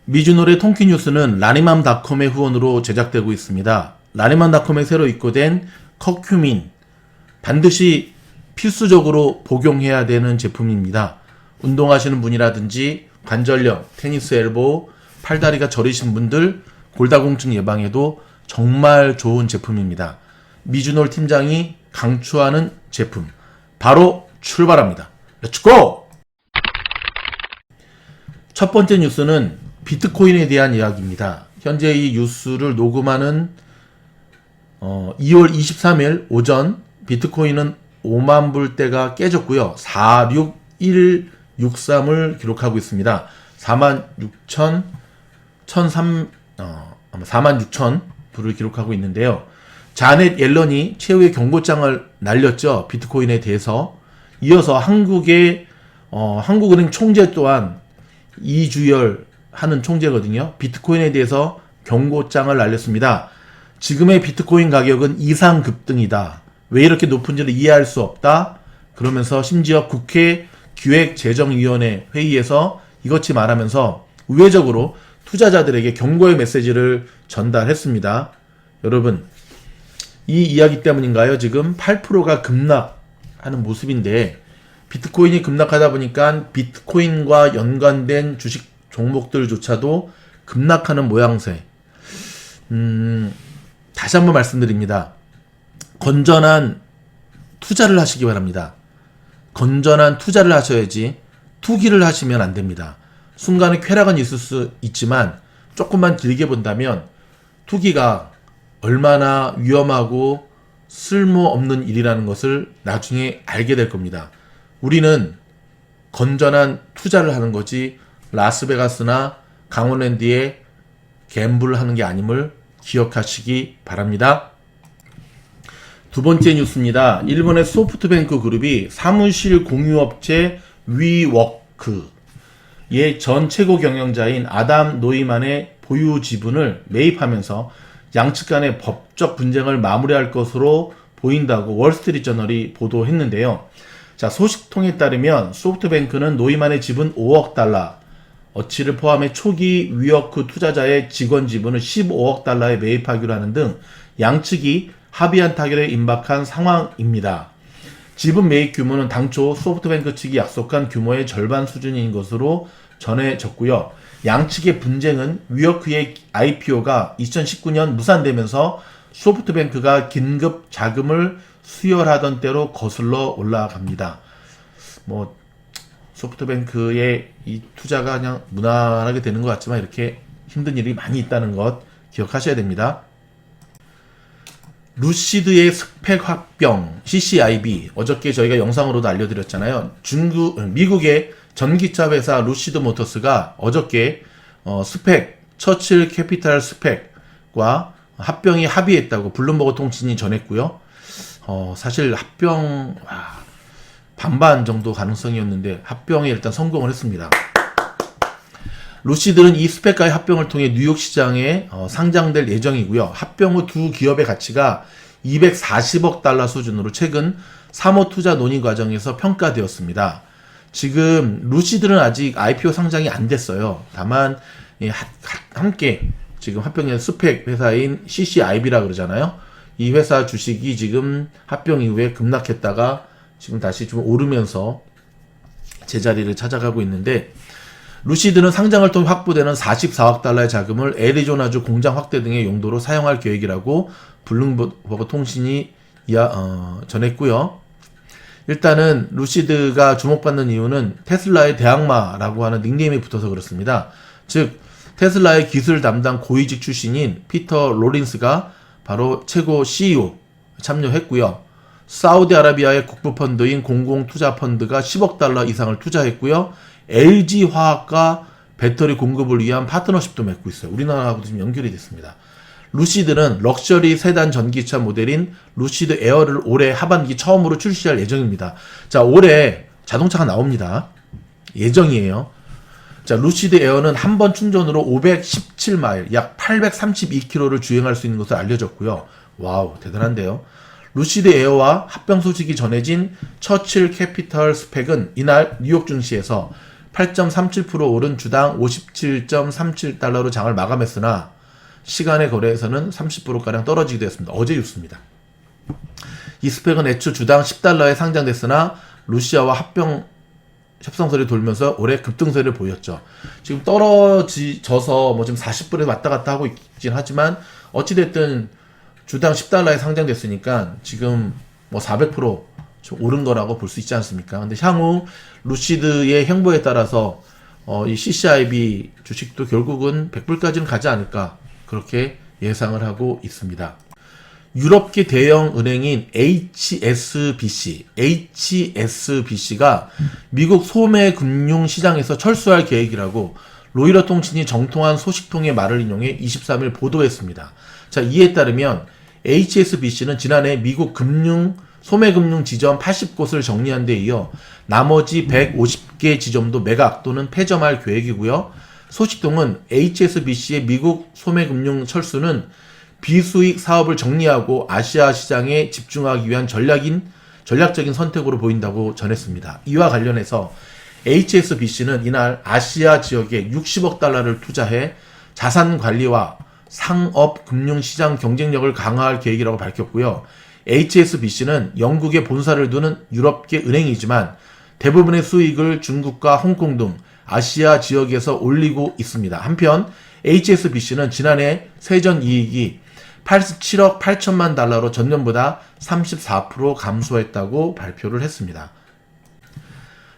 미주노래 통키뉴스는 라니맘닷컴의 후원으로 제작되고 있습니다. 라니맘닷컴에 새로 입고된 커큐민, 반드시 필수적으로 복용해야 되는 제품입니다. 운동하시는 분이라든지 관절염, 테니스 엘보, 팔다리가 저리신 분들, 골다공증 예방에도 정말 좋은 제품입니다. 미주놀 팀장이 강추하는 제품, 바로 출발합니다. 렛츠고! 첫 번째 뉴스는 비트코인에 대한 이야기입니다. 현재 이 뉴스를 녹음하는 2월 23일 오전 비트코인은 5만 불대가 깨졌고요. 46163을 기록하고 있습니다. 46,000 불을 기록하고 있는데요. 자넷 옐런이 최후의 경고장을 날렸죠. 비트코인에 대해서. 이어서 한국은행 총재 또한 이주열 하는 총재거든요. 비트코인에 대해서 경고장을 날렸습니다. 지금의 비트코인 가격은 이상 급등이다. 왜 이렇게 높은지를 이해할 수 없다. 그러면서 심지어 국회 기획재정위원회 회의에서 이것이 말하면서 우회적으로 투자자들에게 경고의 메시지를 전달했습니다. 여러분, 이 이야기 때문인가요? 지금 8%가 급락하는 모습인데, 비트코인이 급락하다 보니까 비트코인과 연관된 주식 종목들조차도 급락하는 모양새. 다시 한번 말씀드립니다. 건전한 투자를 하시기 바랍니다. 건전한 투자를 하셔야지 투기를 하시면 안 됩니다. 순간에 쾌락은 있을 수 있지만 조금만 길게 본다면 투기가 얼마나 위험하고 쓸모없는 일이라는 것을 나중에 알게 될 겁니다. 우리는 건전한 투자를 하는 거지 라스베가스나 강원랜드에 갬블을 하는 게 아님을 기억하시기 바랍니다. 두 번째 뉴스입니다. 일본의 소프트뱅크 그룹이 사무실 공유업체 위워크의 전 최고 경영자인 아담 노이만의 보유 지분을 매입하면서 양측 간의 법적 분쟁을 마무리할 것으로 보인다고 월스트리트저널이 보도했는데요. 자, 소식통에 따르면 소프트뱅크는 노이만의 지분 5억 달러, 어치를 포함해 초기 위워크 투자자의 직원 지분을 15억 달러에 매입하기로 하는 등 양측이 합의한 타결에 임박한 상황입니다. 지분 매입 규모는 당초 소프트뱅크 측이 약속한 규모의 절반 수준인 것으로 전해졌고요. 양측의 분쟁은 위워크의 IPO가 2019년 무산되면서 소프트뱅크가 긴급 자금을 수혈하던 때로 거슬러 올라갑니다. 소프트뱅크의 이 투자가 그냥 무난하게 되는 것 같지만 이렇게 힘든 일이 많이 있다는 것 기억하셔야 됩니다. 루시드의 스펙 합병 CCIB, 어저께 저희가 영상으로도 알려드렸잖아요. 미국의 전기차 회사 루시드 모터스가 어저께 처칠 캐피탈 스펙과 합병이 합의했다고 블룸버그 통신이 전했고요. 사실 합병 반반 정도 가능성이었는데 합병에 일단 성공을 했습니다. 루시드는 이 스펙과의 합병을 통해 뉴욕 시장에 상장될 예정이고요. 합병 후 두 기업의 가치가 240억 달러 수준으로 최근 사모 투자 논의 과정에서 평가되었습니다. 지금 루시드는 아직 IPO 상장이 안 됐어요. 다만 함께 지금 합병된 스펙 회사인 CCIB라 그러잖아요. 이 회사 주식이 지금 합병 이후에 급락했다가 지금 다시 좀 오르면서 제자리를 찾아가고 있는데, 루시드는 상장을 통해 확보되는 44억 달러의 자금을 애리조나주 공장 확대 등의 용도로 사용할 계획이라고 블룸버그 통신이 전했고요. 일단은 루시드가 주목받는 이유는 테슬라의 대항마라고 하는 닉네임이 붙어서 그렇습니다. 즉 테슬라의 기술 담당 고위직 출신인 피터 로린스가 바로 최고 CEO 참여했고요. 사우디아라비아의 국부펀드인 공공투자펀드가 10억 달러 이상을 투자했고요. LG화학과 배터리 공급을 위한 파트너십도 맺고 있어요. 우리나라하고도 지금 연결이 됐습니다. 루시드는 럭셔리 세단 전기차 모델인 루시드 에어를 올해 하반기 처음으로 출시할 예정입니다. 자, 올해 자동차가 나옵니다. 예정이에요. 자, 루시드 에어는 한 번 충전으로 517마일, 약 832km를 주행할 수 있는 것으로 알려졌고요. 와우, 대단한데요. 루시드 에어와 합병 소식이 전해진 처칠 캐피털 스펙은 이날 뉴욕 증시에서 8.37% 오른 주당 57.37달러로 장을 마감했으나 시간의 거래에서는 30%가량 떨어지게 되었습니다. 어제 뉴스입니다. 이 스펙은 애초 주당 10달러에 상장됐으나 러시아와 합병 협상설이 돌면서 올해 급등세를 보였죠. 지금 떨어져서 뭐 지금 40불에 왔다 갔다 하고 있긴 하지만 어찌됐든 주당 10달러에 상장됐으니까 지금 뭐 400% 좀 오른 거라고 볼 수 있지 않습니까? 근데 향후 루시드의 행보에 따라서 이 CCIB 주식도 결국은 100불까지는 가지 않을까 그렇게 예상을 하고 있습니다. 유럽계 대형 은행인 HSBC가 미국 소매 금융 시장에서 철수할 계획이라고 로이터 통신이 정통한 소식통의 말을 인용해 23일 보도했습니다. 자, 이에 따르면 HSBC는 지난해 미국 소매 금융 지점 80곳을 정리한 데 이어 나머지 150개 지점도 매각 또는 폐점할 계획이고요. 소식통은 HSBC의 미국 소매 금융 철수는 비수익 사업을 정리하고 아시아 시장에 집중하기 위한 전략적인 선택으로 보인다고 전했습니다. 이와 관련해서 HSBC는 이날 아시아 지역에 60억 달러를 투자해 자산 관리와 상업 금융시장 경쟁력을 강화할 계획이라고 밝혔고요. HSBC는 영국에 본사를 두는 유럽계 은행이지만 대부분의 수익을 중국과 홍콩 등 아시아 지역에서 올리고 있습니다. 한편 HSBC는 지난해 세전 이익이 87억 8천만 달러로 전년보다 34% 감소했다고 발표를 했습니다.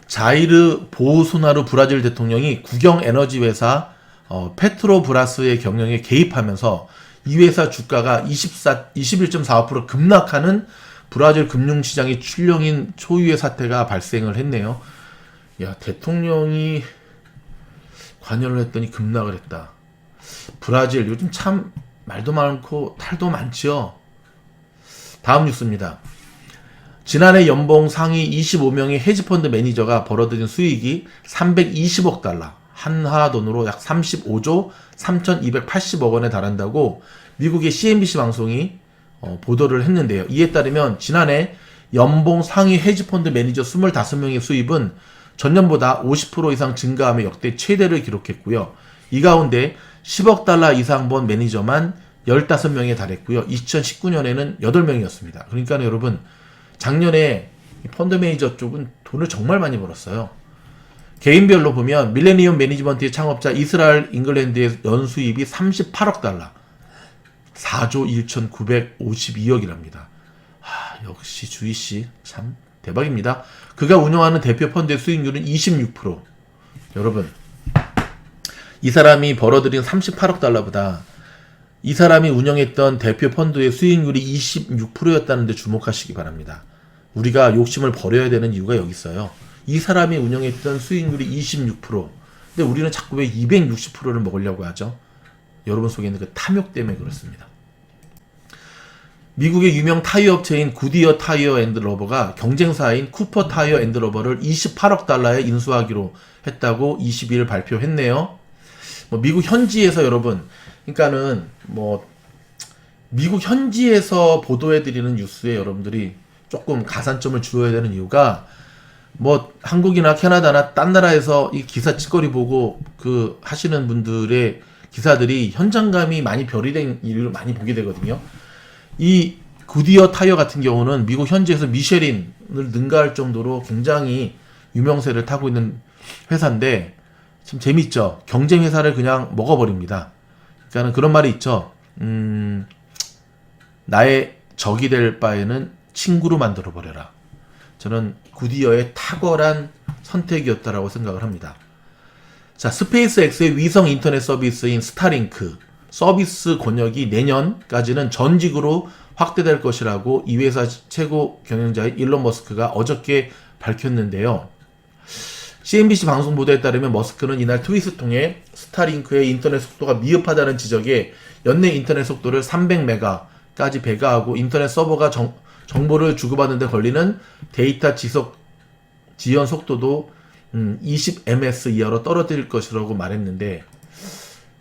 자이르 보우소나루 브라질 대통령이 국영 에너지 회사 페트로브라스의 경영에 개입하면서 이 회사 주가가 21.45% 급락하는 브라질 금융시장의 출렁인 초유의 사태가 발생을 했네요. 야, 대통령이 관여를 했더니 급락을 했다. 브라질 요즘 참 말도 많고 탈도 많지요. 다음 뉴스입니다. 지난해 연봉 상위 25명의 헤지펀드 매니저가 벌어들인 수익이 320억 달러, 한화 돈으로 약 35조 3,280억 원에 달한다고 미국의 CNBC 방송이 보도를 했는데요. 이에 따르면 지난해 연봉 상위 헤지펀드 매니저 25명의 수입은 전년보다 50% 이상 증가하며 역대 최대를 기록했고요. 이 가운데 10억 달러 이상 번 매니저만 15명에 달했고요. 2019년에는 8명이었습니다. 그러니까 여러분 작년에 펀드 매니저 쪽은 돈을 정말 많이 벌었어요. 개인별로 보면 밀레니엄 매니지먼트의 창업자 이스라엘 잉글랜드의 연수입이 38억 달러 4조 1,952억이랍니다. 역시 주희씨 참 대박입니다. 그가 운영하는 대표 펀드의 수익률은 26%. 여러분 이 사람이 벌어들인 38억 달러보다 이 사람이 운영했던 대표 펀드의 수익률이 26%였다는 데 주목하시기 바랍니다. 우리가 욕심을 버려야 되는 이유가 여기 있어요. 이 사람이 운영했던 수익률이 26%. 근데 우리는 자꾸 왜 260%를 먹으려고 하죠? 여러분 속에 있는 그 탐욕 때문에 그렇습니다. 미국의 유명 타이어 업체인 구디어 타이어 앤드 러버가 경쟁사인 쿠퍼 타이어 앤드 러버를 28억 달러에 인수하기로 했다고 22일 발표했네요. 미국 현지에서 여러분, 그러니까는 미국 현지에서 보도해드리는 뉴스에 여러분들이 조금 가산점을 주어야 되는 이유가 한국이나 캐나다나 딴 나라에서 이 기사 찌꺼리 보고 하시는 분들의 기사들이 현장감이 많이 별이된 일을 많이 보게 되거든요. 이 구디어 타이어 같은 경우는 미국 현지에서 미쉐린을 능가할 정도로 굉장히 유명세를 타고 있는 회사인데 참 재밌죠. 경쟁 회사를 그냥 먹어버립니다. 그러니까 그런 말이 있죠. 나의 적이 될 바에는 친구로 만들어버려라. 저는 구디어의 탁월한 선택이었다라고 생각을 합니다. 자, 스페이스X의 위성 인터넷 서비스인 스타링크 서비스 권역이 내년까지는 전직으로 확대될 것이라고 이 회사 최고 경영자인 일론 머스크가 어저께 밝혔는데요. CNBC 방송 보도에 따르면 머스크는 이날 트윗을 통해 스타링크의 인터넷 속도가 미흡하다는 지적에 연내 인터넷 속도를 300메가까지 배가하고 인터넷 서버가 정보를 주고받는 데 걸리는 데이터 지연 속도도 20ms 이하로 떨어뜨릴 것이라고 말했는데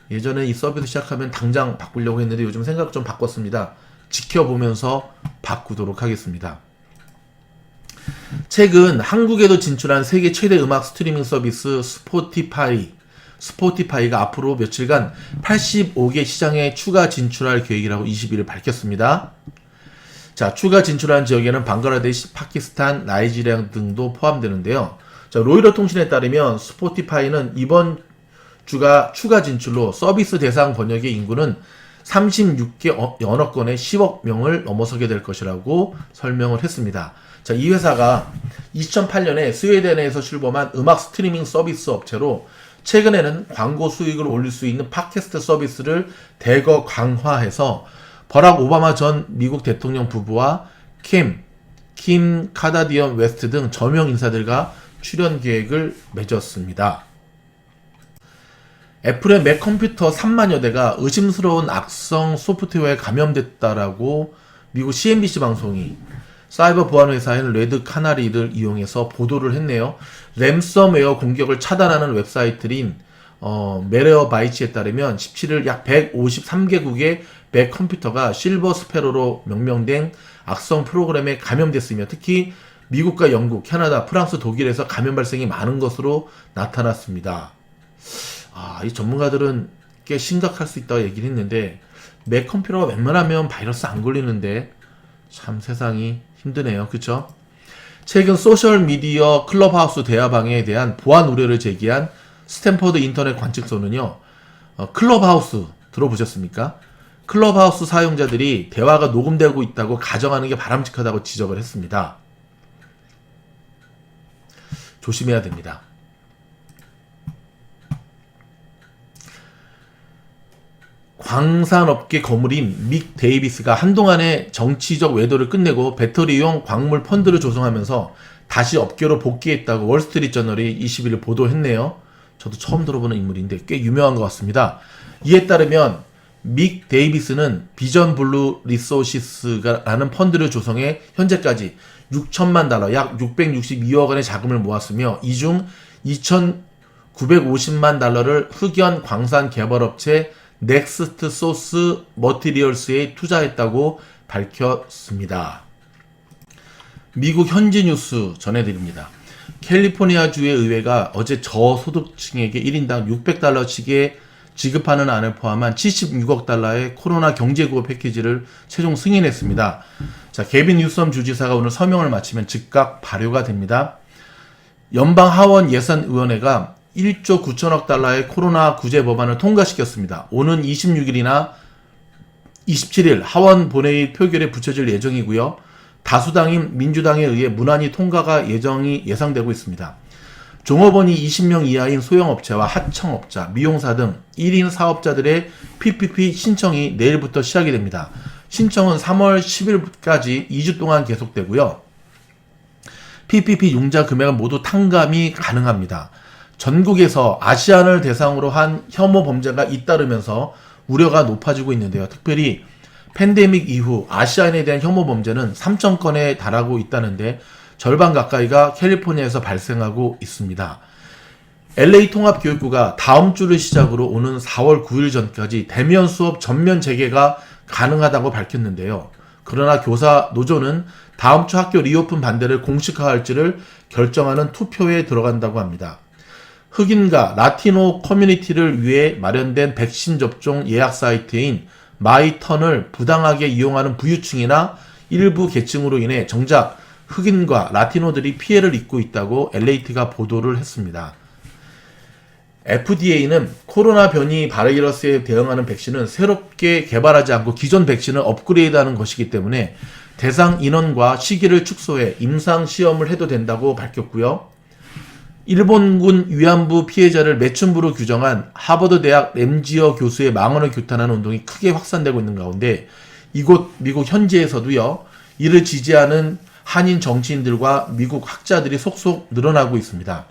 예전에 이 서비스 시작하면 당장 바꾸려고 했는데 요즘 생각 좀 바꿨습니다. 지켜보면서 바꾸도록 하겠습니다. 최근 한국에도 진출한 세계 최대 음악 스트리밍 서비스 스포티파이가 앞으로 며칠간 85개 시장에 추가 진출할 계획이라고 21일 밝혔습니다. 자, 추가 진출한 지역에는 방글라데시, 파키스탄, 나이지리아 등도 포함되는데요. 자, 로이터 통신에 따르면 스포티파이는 이번 주가 추가 진출로 서비스 대상 번역의 인구는 36개 언어권의 10억 명을 넘어서게 될 것이라고 설명을 했습니다. 자, 이 회사가 2008년에 스웨덴에서 출범한 음악 스트리밍 서비스 업체로 최근에는 광고 수익을 올릴 수 있는 팟캐스트 서비스를 대거 강화해서 버락 오바마 전 미국 대통령 부부와 킴 카다디언 웨스트 등 저명 인사들과 출연 계획을 맺었습니다. 애플의 맥 컴퓨터 3만여 대가 의심스러운 악성 소프트웨어에 감염됐다라고 미국 CNBC 방송이 사이버 보안 회사인 레드 카나리를 이용해서 보도를 했네요. 램섬웨어 공격을 차단하는 웹사이트인 메레어바이츠에 따르면 17일 약 153개국의 맥 컴퓨터가 실버 스패로로 명명된 악성 프로그램에 감염됐으며 특히 미국과 영국, 캐나다, 프랑스, 독일에서 감염 발생이 많은 것으로 나타났습니다. 이 전문가들은 꽤 심각할 수 있다고 얘기를 했는데 맥 컴퓨터가 웬만하면 바이러스 안 걸리는데 참 세상이 힘드네요. 그쵸? 최근 소셜미디어 클럽하우스 대화방에 대한 보안 우려를 제기한 스탠퍼드 인터넷 관측소는요. 클럽하우스 들어보셨습니까? 클럽하우스 사용자들이 대화가 녹음되고 있다고 가정하는 게 바람직하다고 지적을 했습니다. 조심해야 됩니다. 광산업계 거물인 믹 데이비스가 한동안의 정치적 외도를 끝내고 배터리용 광물 펀드를 조성하면서 다시 업계로 복귀했다고 월스트리트저널이 21일 보도했네요. 저도 처음 들어보는 인물인데 꽤 유명한 것 같습니다. 이에 따르면 믹 데이비스는 비전 블루 리소시스라는 펀드를 조성해 현재까지 6천만 달러, 약 662억 원의 자금을 모았으며 이 중 2,950만 달러를 흑연 광산 개발업체 넥스트 소스 머티리얼스에 투자했다고 밝혔습니다. 미국 현지 뉴스 전해드립니다. 캘리포니아주의 의회가 어제 저소득층에게 1인당 600달러씩의 지급하는 안을 포함한 76억 달러의 코로나 경제구호 패키지를 최종 승인했습니다. 자, 게빈 뉴섬 주지사가 오늘 서명을 마치면 즉각 발효가 됩니다. 연방 하원 예산위원회가 1조 9천억 달러의 코로나 구제 법안을 통과시켰습니다. 오는 26일이나 27일 하원 본회의 표결에 붙여질 예정이고요. 다수당인 민주당에 의해 무난히 통과가 예상되고 있습니다. 종업원이 20명 이하인 소형업체와 하청업자, 미용사 등 1인 사업자들의 PPP 신청이 내일부터 시작이 됩니다. 신청은 3월 10일까지 2주 동안 계속되고요. PPP 융자 금액은 모두 탕감이 가능합니다. 전국에서 아시안을 대상으로 한 혐오 범죄가 잇따르면서 우려가 높아지고 있는데요. 특별히 팬데믹 이후 아시안에 대한 혐오 범죄는 3,000건에 달하고 있다는데 절반 가까이가 캘리포니아에서 발생하고 있습니다. LA 통합교육부가 다음 주를 시작으로 오는 4월 9일 전까지 대면 수업 전면 재개가 가능하다고 밝혔는데요. 그러나 교사 노조는 다음 주 학교 리오픈 반대를 공식화할지를 결정하는 투표에 들어간다고 합니다. 흑인과 라티노 커뮤니티를 위해 마련된 백신 접종 예약 사이트인 마이턴을 부당하게 이용하는 부유층이나 일부 계층으로 인해 정작 흑인과 라티노들이 피해를 입고 있다고 LAT가 보도를 했습니다. FDA는 코로나 변이 바이러스에 대응하는 백신은 새롭게 개발하지 않고 기존 백신을 업그레이드하는 것이기 때문에 대상 인원과 시기를 축소해 임상 시험을 해도 된다고 밝혔고요. 일본군 위안부 피해자를 매춘부로 규정한 하버드 대학 램지어 교수의 망언을 규탄하는 운동이 크게 확산되고 있는 가운데 이곳 미국 현지에서도요. 이를 지지하는 한인 정치인들과 미국 학자들이 속속 늘어나고 있습니다.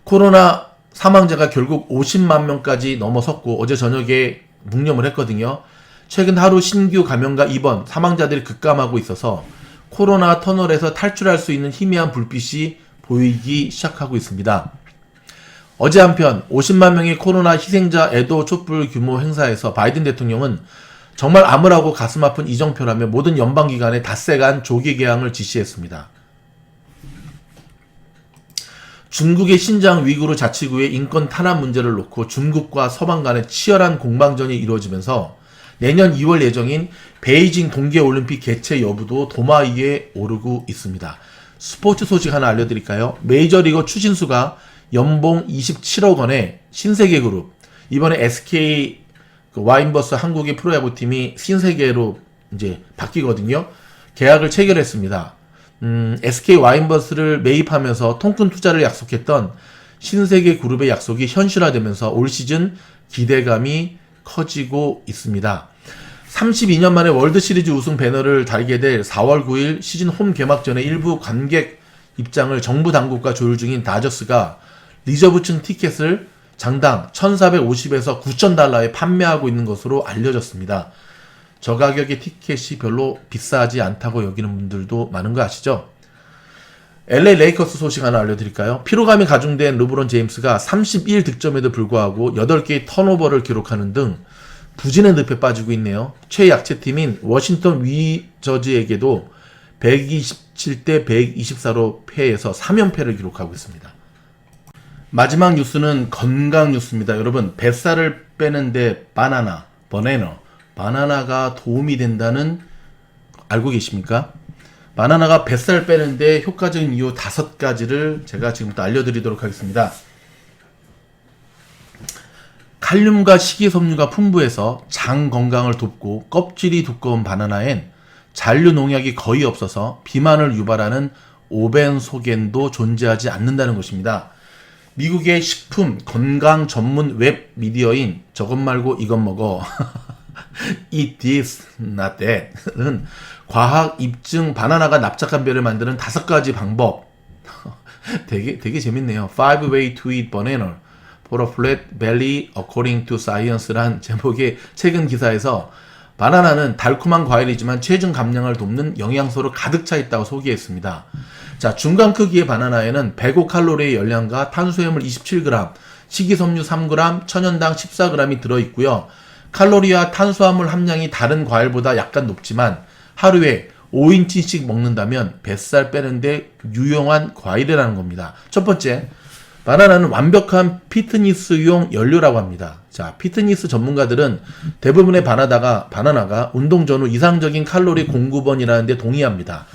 코로나 사망자가 결국 50만 명까지 넘어섰고 어제 저녁에 묵념을 했거든요. 최근 하루 신규 감염과 입원, 사망자들이 급감하고 있어서 코로나 터널에서 탈출할 수 있는 희미한 불빛이 보이기 시작하고 있습니다. 어제 한편 50만 명의 코로나 희생자 애도 촛불 규모 행사에서 바이든 대통령은 정말 암울하고 가슴 아픈 이정표라며 모든 연방기관에 닷새간 조기 개항을 지시했습니다. 중국의 신장 위구르 자치구의 인권 탄압 문제를 놓고 중국과 서방 간의 치열한 공방전이 이루어지면서 내년 2월 예정인 베이징 동계올림픽 개최 여부도 도마 위에 오르고 있습니다. 스포츠 소식 하나 알려드릴까요? 메이저리거 추신수가 연봉 27억 원의 신세계그룹, 이번에 SK 와인버스 한국의 프로야구팀이 신세계로 이제 바뀌거든요. 계약을 체결했습니다. SK 와인버스를 매입하면서 통큰 투자를 약속했던 신세계그룹의 약속이 현실화되면서 올 시즌 기대감이 커지고 있습니다. 32년 만에 월드시리즈 우승 배너를 달게 될 4월 9일 시즌 홈 개막전의 일부 관객 입장을 정부 당국과 조율 중인 다저스가 리저브층 티켓을 장당 1,450에서 9,000달러에 판매하고 있는 것으로 알려졌습니다. 저가격의 티켓이 별로 비싸지 않다고 여기는 분들도 많은 거 아시죠? LA 레이커스 소식 하나 알려드릴까요? 피로감이 가중된 르브론 제임스가 31득점에도 불구하고 8개의 턴오버를 기록하는 등 부진의 늪에 빠지고 있네요. 최약체팀인 워싱턴 위저즈에게도 127대 124로 패해서 3연패를 기록하고 있습니다. 마지막 뉴스는 건강 뉴스입니다. 여러분, 뱃살을 빼는데 바나나가 도움이 된다는 알고 계십니까? 바나나가 뱃살 빼는데 효과적인 이유 5가지를 제가 지금부터 알려드리도록 하겠습니다. 칼륨과 식이섬유가 풍부해서 장 건강을 돕고 껍질이 두꺼운 바나나엔 잔류 농약이 거의 없어서 비만을 유발하는 오벤소겐도 존재하지 않는다는 것입니다. 미국의 식품 건강 전문 웹 미디어인 저것 말고 이것 먹어 Eat this, not that은 과학 입증 바나나가 납작한 뼈를 만드는 5가지 방법. 되게 재밌네요. 5 way to eat banana for a flat belly according to science란 제목의 최근 기사에서 바나나는 달콤한 과일이지만 체중 감량을 돕는 영양소로 가득 차 있다고 소개했습니다. 자, 중간 크기의 바나나에는 105칼로리의 열량과 탄수화물 27g, 식이섬유 3g, 천연당 14g이 들어있고요. 칼로리와 탄수화물 함량이 다른 과일보다 약간 높지만 하루에 5인치씩 먹는다면 뱃살 빼는데 유용한 과일이라는 겁니다. 첫 번째, 바나나는 완벽한 피트니스용 연료라고 합니다. 자, 피트니스 전문가들은 대부분의 바나나가 운동 전후 이상적인 칼로리 공급원이라는 데 동의합니다.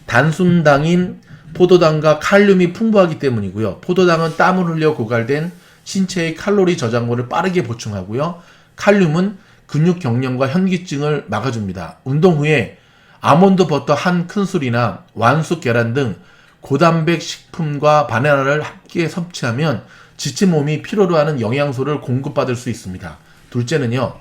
단순당인 포도당과 칼륨이 풍부하기 때문이고요. 포도당은 땀을 흘려 고갈된 신체의 칼로리 저장고를 빠르게 보충하고요. 칼륨은 근육 경련과 현기증을 막아줍니다. 운동 후에 아몬드 버터 한 큰술이나 완숙 계란 등 고단백 식품과 바나나를 함께 섭취하면 지친 몸이 필요로 하는 영양소를 공급받을 수 있습니다. 둘째는요,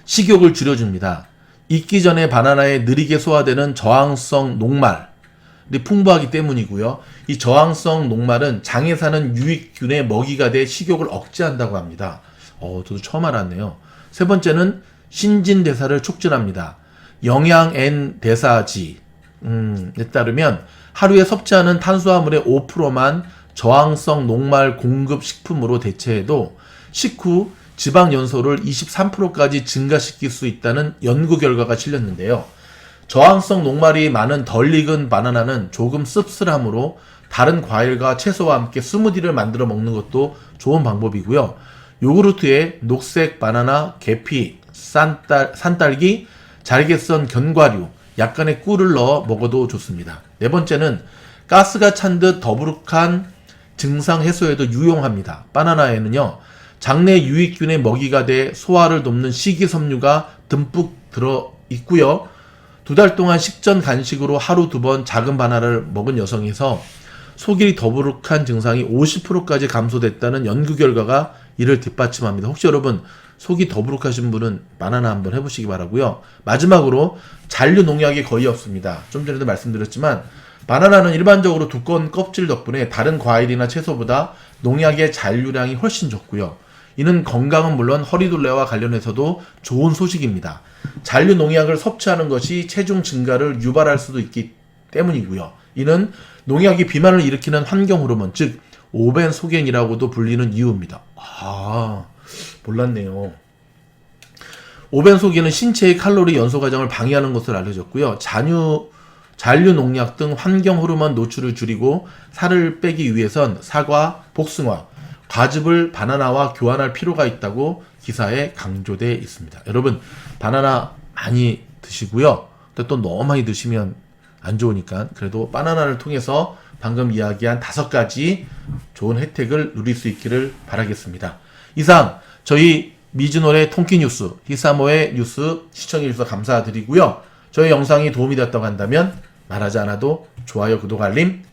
식욕을 줄여줍니다. 익기 전에 바나나에 느리게 소화되는 저항성 녹말이 풍부하기 때문이고요. 이 저항성 녹말은 장에 사는 유익균의 먹이가 돼 식욕을 억제한다고 합니다. 저도 처음 알았네요. 세 번째는 신진대사를 촉진합니다. 영양 N 대사지에 따르면 하루에 섭취하는 탄수화물의 5%만 저항성 녹말 공급 식품으로 대체해도 식후 지방 연소를 23%까지 증가시킬 수 있다는 연구 결과가 실렸는데요. 저항성 녹말이 많은 덜 익은 바나나는 조금 씁쓸하므로 다른 과일과 채소와 함께 스무디를 만들어 먹는 것도 좋은 방법이고요. 요구르트에 녹색 바나나, 계피, 산딸기, 잘게 썬 견과류, 약간의 꿀을 넣어 먹어도 좋습니다. 네 번째는 가스가 찬 듯 더부룩한 증상 해소에도 유용합니다. 바나나에는요, 장내 유익균의 먹이가 돼 소화를 돕는 식이섬유가 듬뿍 들어 있고요. 2달 동안 식전 간식으로 하루 2번 작은 바나나를 먹은 여성에서 속이 더부룩한 증상이 50%까지 감소됐다는 연구 결과가 이를 뒷받침합니다. 혹시 여러분 속이 더부룩하신 분은 바나나 한번 해보시기 바라고요. 마지막으로 잔류 농약이 거의 없습니다. 좀 전에도 말씀드렸지만 바나나는 일반적으로 두꺼운 껍질 덕분에 다른 과일이나 채소보다 농약의 잔류량이 훨씬 적고요. 이는 건강은 물론 허리둘레와 관련해서도 좋은 소식입니다. 잔류 농약을 섭취하는 것이 체중 증가를 유발할 수도 있기 때문이고요. 이는 농약이 비만을 일으키는 환경 호르몬, 즉 오벤소겐이라고도 불리는 이유입니다. 몰랐네요. 오벤 소기는 신체의 칼로리 연소 과정을 방해하는 것으로 알려졌고요. 잔류 농약 등 환경 호르몬 노출을 줄이고 살을 빼기 위해선 사과, 복숭아, 과즙을 바나나와 교환할 필요가 있다고 기사에 강조되어 있습니다. 여러분, 바나나 많이 드시고요. 근데 또 너무 많이 드시면 안 좋으니까 그래도 바나나를 통해서 방금 이야기한 5가지 좋은 혜택을 누릴 수 있기를 바라겠습니다. 이상 저희 미즈놀의 통키 뉴스, 히사모의 뉴스 시청해주셔서 감사드리고요. 저희 영상이 도움이 되었다고 한다면 말하지 않아도 좋아요, 구독, 알림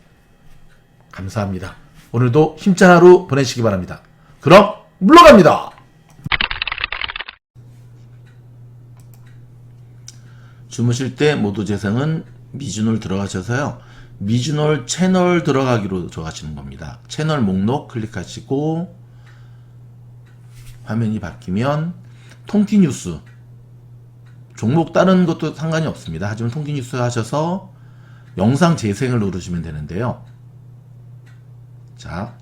감사합니다. 오늘도 힘찬 하루 보내시기 바랍니다. 그럼 물러갑니다. 주무실 때 모두 재생은 미즈놀 들어가셔서요. 미즈놀 채널 들어가기로 정하시는 겁니다. 채널 목록 클릭하시고 화면이 바뀌면 통키 뉴스 종목 다른 것도 상관이 없습니다. 하지만 통키 뉴스 하셔서 영상 재생을 누르시면 되는데요. 자,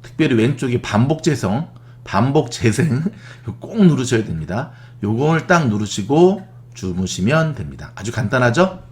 특별히 왼쪽에 반복 재생 꼭 누르셔야 됩니다. 요걸 딱 누르시고 주무시면 됩니다. 아주 간단하죠?